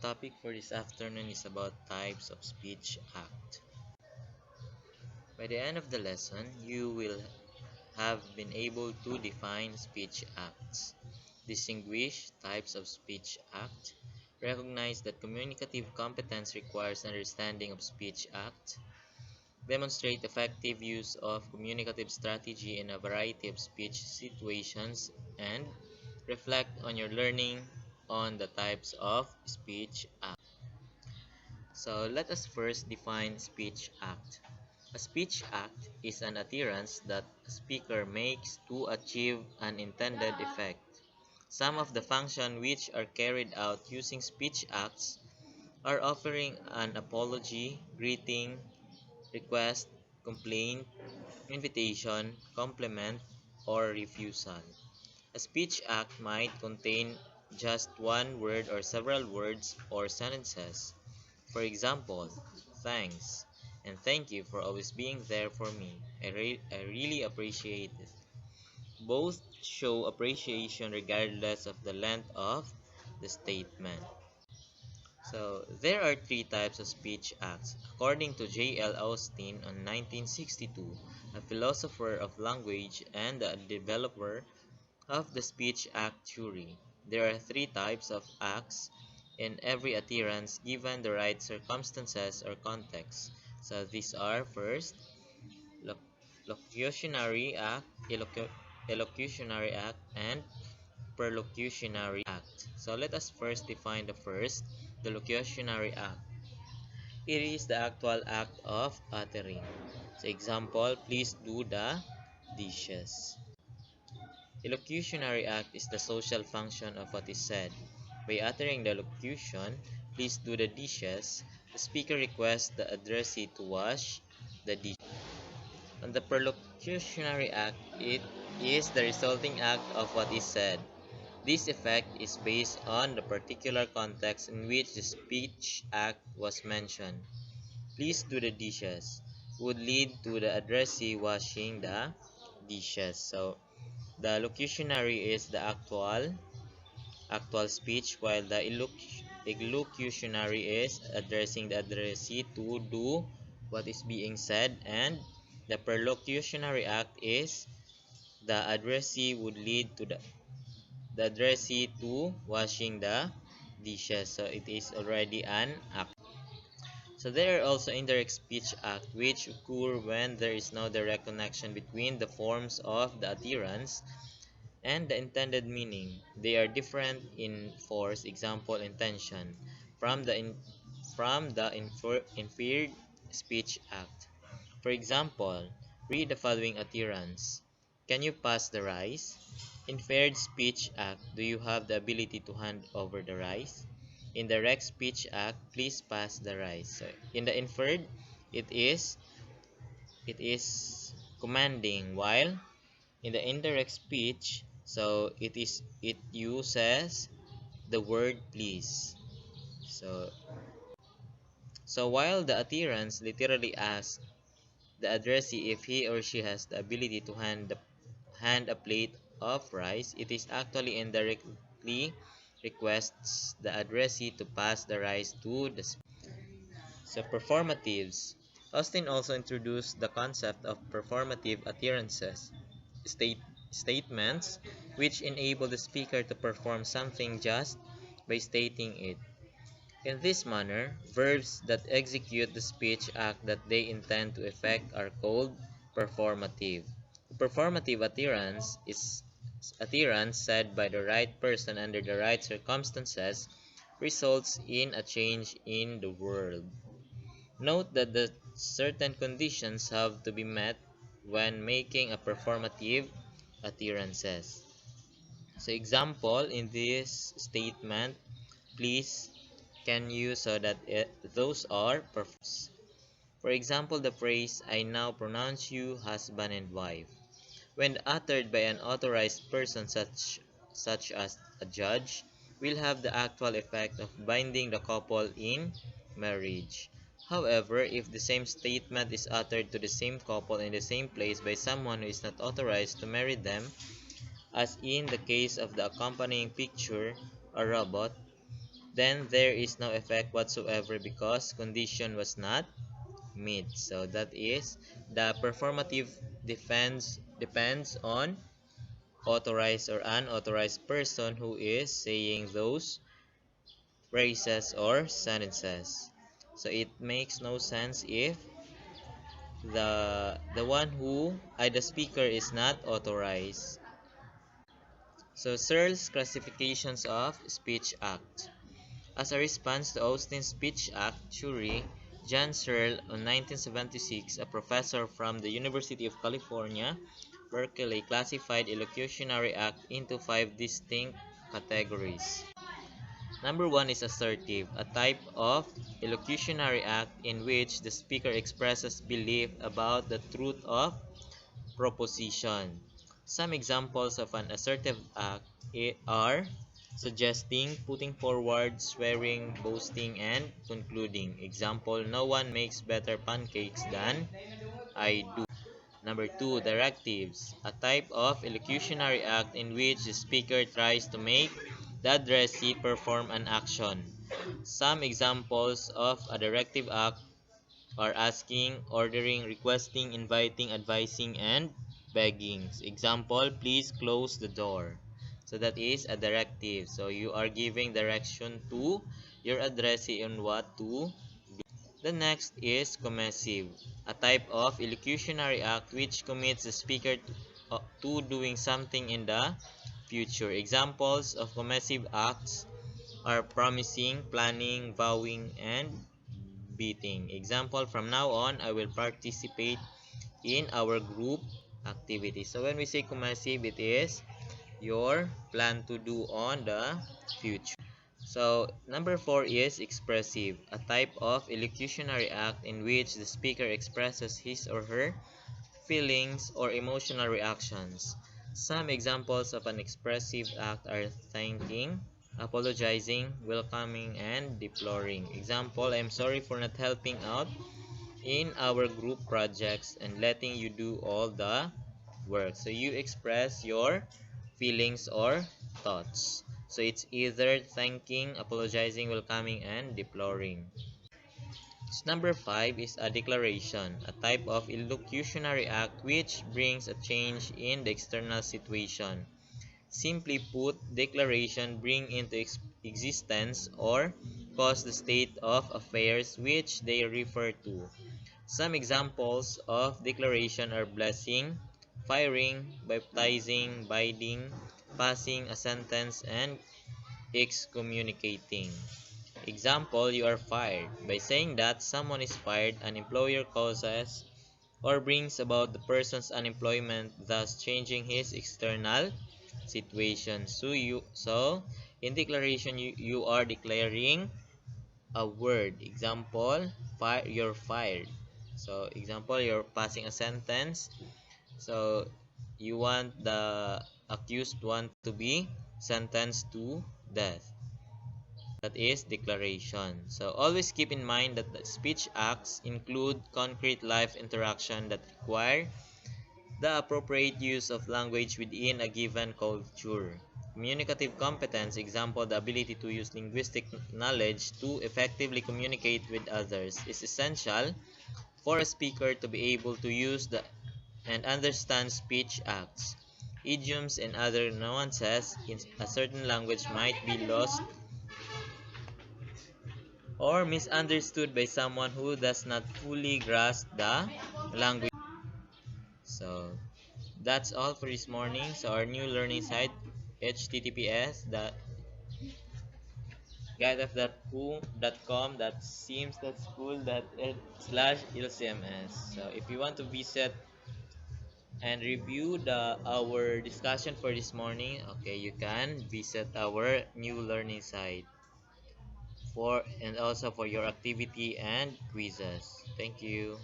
topic for this afternoon is about types of speech act. By the end of the lesson, you will have been able to define speech acts, distinguish types of speech act, recognize that communicative competence requires understanding of speech act, demonstrate effective use of communicative strategy in a variety of speech situations, and reflect on your learning on the types of speech act. So let us first define speech act. A speech act is an utterance that a speaker makes to achieve an intended effect. Some of the functions which are carried out using speech acts are offering an apology, greeting, request, complaint, invitation, compliment, or refusal. A speech act might contain just one word or several words or sentences. For example, thanks and thank you for always being there for me. I really appreciate it. Both show appreciation regardless of the length of the statement. So, there are three types of speech acts. According to J.L. Austin on 1962, a philosopher of language and a developer of the speech act theory, there are three types of acts in every utterance given the right circumstances or context. So these are first, loc- locutionary act, elocutionary act, and perlocutionary act. So let us first define the first, the locutionary act. It is the actual act of uttering. So example, please do the dishes. Elocutionary act is the social function of what is said. By uttering the locution, please do the dishes, the speaker requests the addressee to wash the dishes. On the perlocutionary act, it is the resulting act of what is said. This effect is based on the particular context in which the speech act was mentioned. Please do the dishes would lead to the addressee washing the dishes. So the locutionary is the actual speech, while the elocutionary is addressing the addressee to do what is being said, and the perlocutionary act is the addressee would lead to the addressee to washing the dishes. So it is already an act. So there are also indirect speech act which occur when there is no direct connection between the forms of the utterance and the intended meaning. They are different in force, example, intention, from the inferred speech act. For example, read the following utterance. Can you pass the rice? Inferred speech act. Do you have the ability to hand over the rice? In the direct speech act, please pass the rice. So in the inferred, it is it is commanding, while in the indirect speech, so it uses the word please. So so while the utterance literally asks the addressee if he or she has the ability to hand a plate of rice, it is actually indirectly requests the addressee to pass the rice to the So performatives. Austin also introduced the concept of performative appearances, state statements which enable the speaker to perform something just by stating it. In this manner, verbs that execute the speech act that they intend to effect are called performative. Performative utterance is utterance said by the right person under the right circumstances results in a change in the world. Note that the certain conditions have to be met when making a performative utterances. So example in this statement, please can you, so that those are perfs. For example, the phrase I now pronounce you husband and wife, when uttered by an authorized person such as a judge, will have the actual effect of binding the couple in marriage. However, if the same statement is uttered to the same couple in the same place by someone who is not authorized to marry them, as in the case of the accompanying picture, a robot, then there is no effect whatsoever because condition was not met. So that is the performative defense depends on authorized or unauthorized person who is saying those phrases or sentences. So it makes no sense if the one who the speaker is not authorized. So Searle's classifications of speech act. As a response to Austin's Speech Act theory, John Searle, in 1976, a professor from the University of California, Berkeley, classified Elocutionary Act into five distinct categories. Number one is assertive, a type of elocutionary act in which the speaker expresses belief about the truth of proposition. Some examples of an assertive act are suggesting, putting forward, swearing, boasting, and concluding. Example, no one makes better pancakes than I do. Number two, directives, a type of elocutionary act in which the speaker tries to make the addressee perform an action. Some examples of a directive act are asking, ordering, requesting, inviting, advising, and begging. Example, please close the door. So that is a directive. So you are giving direction to your addressee on what to. The next is commissive, a type of elocutionary act which commits the speaker to doing something in the future. Examples of commissive acts are promising, planning, vowing, and beating. Example, from now on, I will participate in our group activity. So when we say commissive, it is your plan to do on the future. So number four is expressive, a type of elocutionary act in which the speaker expresses his or her feelings or emotional reactions. Some examples of an expressive act are thanking, apologizing, welcoming, and deploring. Example, I'm sorry for not helping out in our group projects and letting you do all the work. So you express your feelings or thoughts. So it's either thanking, apologizing, welcoming, and deploring. Number five is a declaration, a type of elocutionary act which brings a change in the external situation. Simply put, declaration bring into existence or cause the state of affairs which they refer to. Some examples of declaration are blessing, firing, baptizing, binding, passing a sentence, and excommunicating. Example, you are fired. By saying that someone is fired, an employer causes or brings about the person's unemployment, thus changing his external situation. So in declaration you are declaring a word. Example, you're fired. So example, you're passing a sentence. So you want the accused one to be sentenced to death. That is declaration. So always keep in mind that the speech acts include concrete life interaction that require the appropriate use of language within a given culture. Communicative competence, example, the ability to use linguistic knowledge to effectively communicate with others, is essential for a speaker to be able to use and understand speech acts. Idioms and other nuances in a certain language might be lost or misunderstood by someone who does not fully grasp the language. So that's all for this morning. So our new learning site, https guideof.school.com.seems.school.lcms. So if you want to visit and review our discussion for this morning, okay, you can visit our new learning site for and also for your activity and quizzes. Thank you.